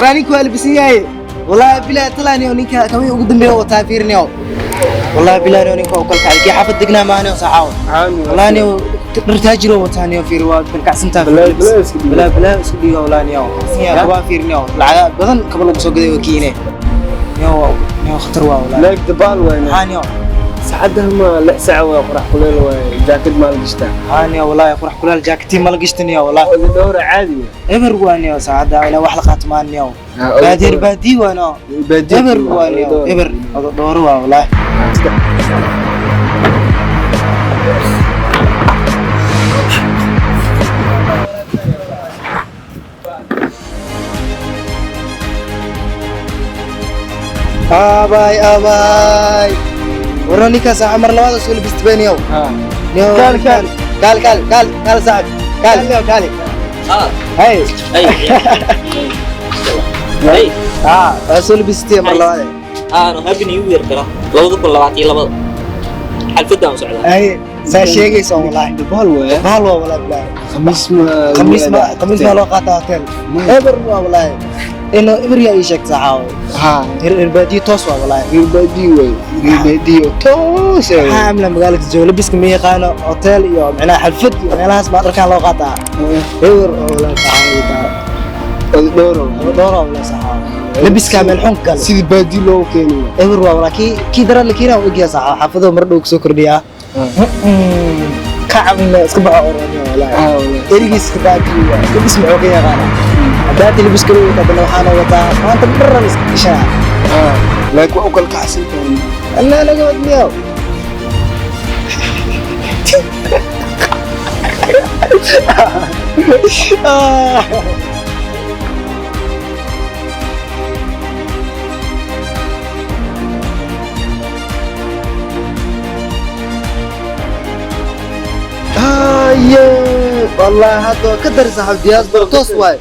راني كوال بسياي والله بلا طلعني ونيكا كم يقدم بيه وتافيرني والله بلا رانيكو وكلك عليك حافظ دقنا معنا وصعاو والله اني تاجروا وتاني في رواد بالكعسنتا بلا سدي والله اني يا كوافيرني العذاب بدن قبل سو غدي وكينه يا خطر والله لاك دبال وين هانيو سعدها ما لا ساعه وقرح كليل وين جاكيت مال قشتا هانيو والله قرح كليل جاكيتي مال قشتني والله دور عادي ابر وانيو سعده ولا واحد لقات مانيو بادير بادي وانا ابر وانيو ابر دور والله أباي وراني كاس عمر لواذا سؤال بستبينيو قال سعد قال هاي سؤال بستي عمر لواذا أنا هابي نيو يير كلا لو ذكر لبعتي لبعض حلفت عن سعد أي ساشيء يسوي والله بحلوة والله بلا خميس ما لقطة هوتيل إبر والله إنه إبريا إيشك ساعة البادي توسوا والله البادي توس عاملة مقالك الجولة بس كمية قانو هوتيل يوم معناها حلفت معناها اسمع أركان لو قطع إبر والله ساعة دورة والله ساعة لبس كامل حنك قال سيد بادي لو كانوا إبر والله كي درا اللي كنا وإجيا ساعة حافظوا مردوك سكر ديا كعب اسكبع أوراني والله إريجيس كذا لبس معوقية غانا داتي اللي بسكروا تبنا وحنا وطا ما أنت برا مسكشنا لكن أكل كعسل لا لا قد مياو والله هذا كدر صاحب دياز برتوس واي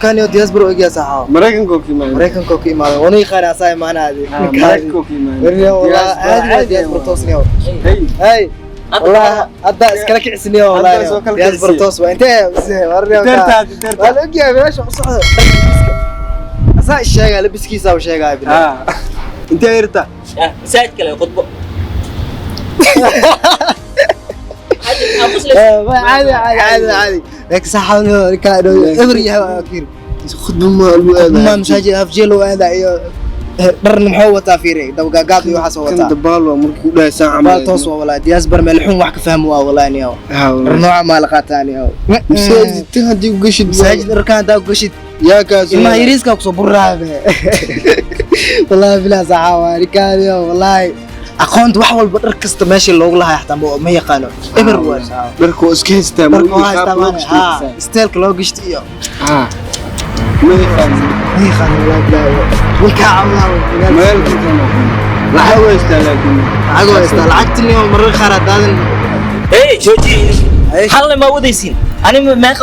كان يو دياز برو إجا صاحب مريكان كوكي مان وني خير أساي معنا هذه مريكان كوكي مان والله هذه دياز برتوس نيو هاي والله هذا إسكالك عسنيو والله دياز برتوس وأنت ورني ولا إجا بيش صح أسا الشيء قال بس كيسا وشيء قال أنت إيرتا ساعد كلا يخطبه عادي لك صحوا كانوا إبريا كثير خدوا ما مساجد أفجيل وهذا درن محوة تافيري دو قاقاب يوحس وطا كنت بالو مركو لا ساعة بال توصوا والله دياز برملحون وحك فهموا والله نيو رنوع ما لقاتاني مساجد تهدي وقشد مساجد ركان دا وقشد يا كاسو ما يريسك أقصو برابه والله بلا صحاوة ركاني والله أخوانت وحول بركست ماشي اللوغ لها يحتمل ما يقانو إبر واش بركو اسكيستا بركو هاي ستيلك لو قشت إياه ما يقانو والله بلا والكعب ما يقانو لحقوا يستهلكون لحقوا يستهلكت اليوم مرة خارج هذا إيه جوجي حل ما وديسين أنا ما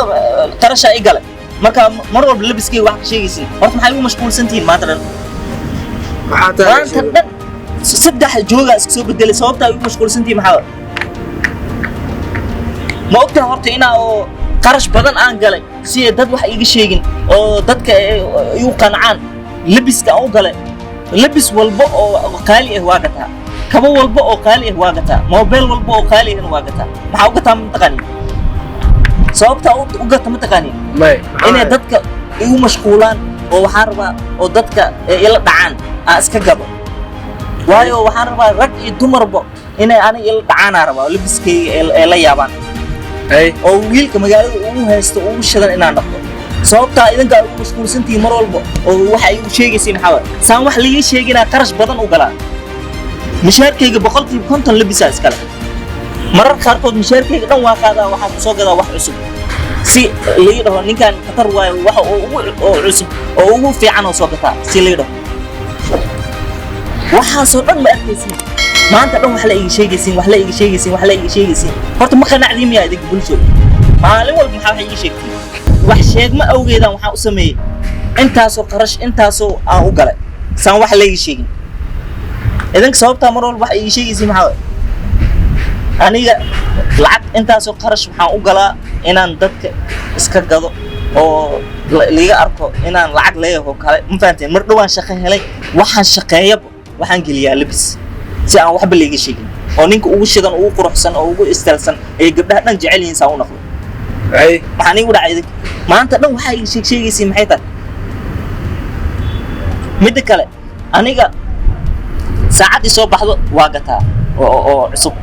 ترى شيء قال مركا مرة بلبس كي واحد شيء يسين وقت محلو مشغول سنتين ما ترى صدق جوجا سو بدل صوبته مشغول سنتي محاور ما وقتها هرت هنا أو قرش بدن أنقله سي دد واحد يجي شيء أو دد يوقنعان لبس كأو قله لبس والبو قالي واقتها كم والبو قالي واقتها موبايل والبو قالي واقتها ما وقتها متقني صوبته وقتها متقني إن دد يو مشغولان أو حربة أو دد يلا دعان أسكجبه waayo waxaan rabaa rag iyo dumarba inay aniga ila dhacaan rabaa labiskayga ee la yaabaan oo wiilka magaalada uu haysto uu shidan inaan dhaqo sababta idinka ay mashquulsantii mar walba oo waxa ay u sheegaysay maxaa saan wax liiga sheeginaa qarash badan u galaa mishaarkayga 150 labisa iskala marar qaarkood mishaarkayga dhan waa qaadaa waxaan ku soo gadaa wax cusub si leeyahay ninkan qatar waayo waxa uu cusub oo ugu fiican oo soo gataa si leeyahay waxaan soo dhan ma arkaysin maanta dhan wax la iga sheegaysin horta ma qanacdi miyaa idin bulsho maalin walba maxaa wax iga sheegtay wax sheeg ma awgeedaan waxaan u sameeyay intaasoo qarash intaasoo aan u galay saan wax la iga sheegin idinka sababta mar walba wax iga sheegaysin maxaa aniga lacag intaasoo qarash waxaan u galaa inaan dadka iska gado oo liiga arko inaan lacag leeyahay kale ma fahanteen mar dhawaan shaqo helay waxaan shaqeeyaba waxaan geliyaa labis si aan waxba liiga sheegin oo ninka ugu shidan ugu quruxsan oo ugu istalsan ay gabdhaha dhan jecel yihiin saa u noqdo maxaan igu dhacay maanta dhan waxaa ii sheegaysiin maxay tahay midda kale aniga saacadii soo baxdo waa gataa oo cusub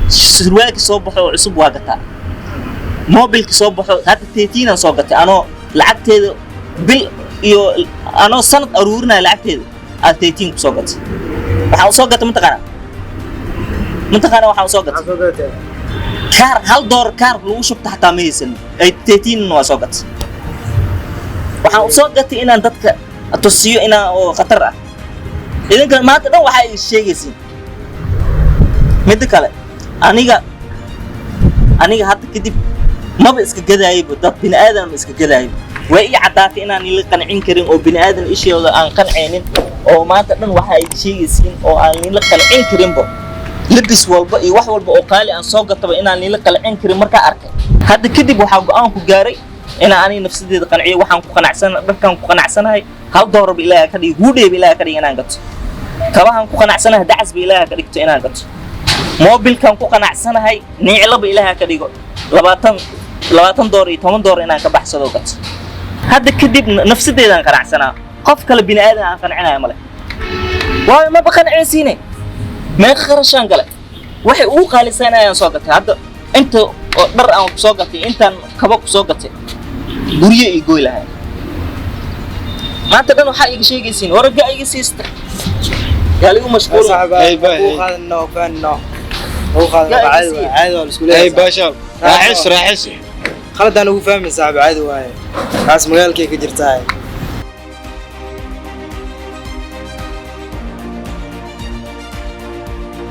surwaalkii soo baxo oo cusub waa gataa mobilkii soo baxo hadda 13 aan soo gatay anoo lacagteeda bil iyo anoo sanad aruurinaya lacagteeda aan 13 ku soo gatay waxaan soo gatay mataqaana waxaan soo gatay kaar $1 kaar lagu shubta xataa ma haysan ay 13 waa soo gatay waxaan soo gatay inaan dadka atusiyo inaan oo khatar ah idinka maanta dhan waxa ay sheegaysiin mid kale aniga hadda kadib maba iska gadaayo dad bini aadan ma iska gadaayo way ii cadaatay inaan ila qancin karin oo bini aadan ishooda aan qanceynin oo maanta dhan waxa ay sheegaysiin oo aan ila qancin karinba labis walba iyo wax walba oo qaali aan soo gataba inaan ila qancin karin marka arkay hadda kadib waxa go'aan ku gaaray inaan ani nafsadeeda qanciyo waxaan ku qanacsanahay dadkan ku qanacsanahay $1 ba ilaahay ka dhig guudheeb ilaahay ka dhig inaan gato kabahan ku qanacsanahay dacas ba ilaahay ka dhigto inaan gato mobilkan ku qanacsanahay niiclaba ilaahay ka dhigo $20 iyo $10 inaan ka baxsado gato hadda kadib nafsadeedaan qanacsanaa qof kale bini aadan aan qancinayo male waayo ma baqanacaysiine meeqa qarashaan gale waxay ugu qaalisanayaan soo gatay hadda inta oo dhar aan soo gatay intaan kaba ku soo gatay guriye ii gooy lahayn maanta dhan waxaa iga sheegaysiin waraga iga siista yaa ligu mashquul عادي ولا اسكوليه اي باشا راحس خالد انا وفاهمي صاحب عادي واي خلاص مجالك كي جرتاي